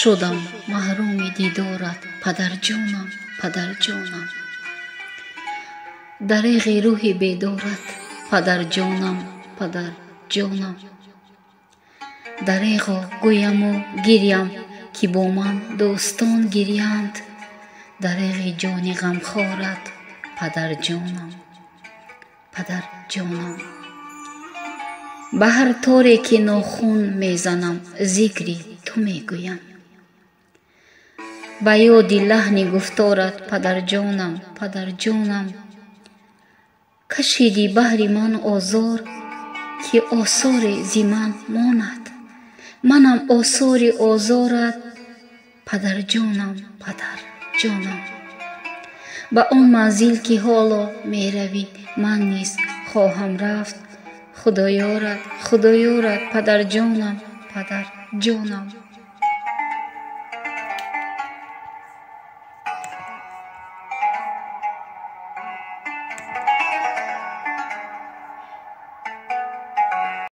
شدم محروم دیدارت پدر جانم پدر جانم. دریغ روح بیدارت پدر جانم پدر جانم. دریغا گویم و گریم که با من دوستان گریند. دریغ جان غمخوارت پدر جانم پدر جانم. به هر تاری که ناخون میزنم ذکری تو میگویم. به یاد لحن گفتارت پدر جانم پدر جانم. کشیدی بهر من آزار که آثار زی من ماند. منم آثار آزارت پدر جانم پدر جانم. به آن منزل که حالا می روی من نیز خواهم رفت. خدایارت خدایارت پدر جانم پدر جانم.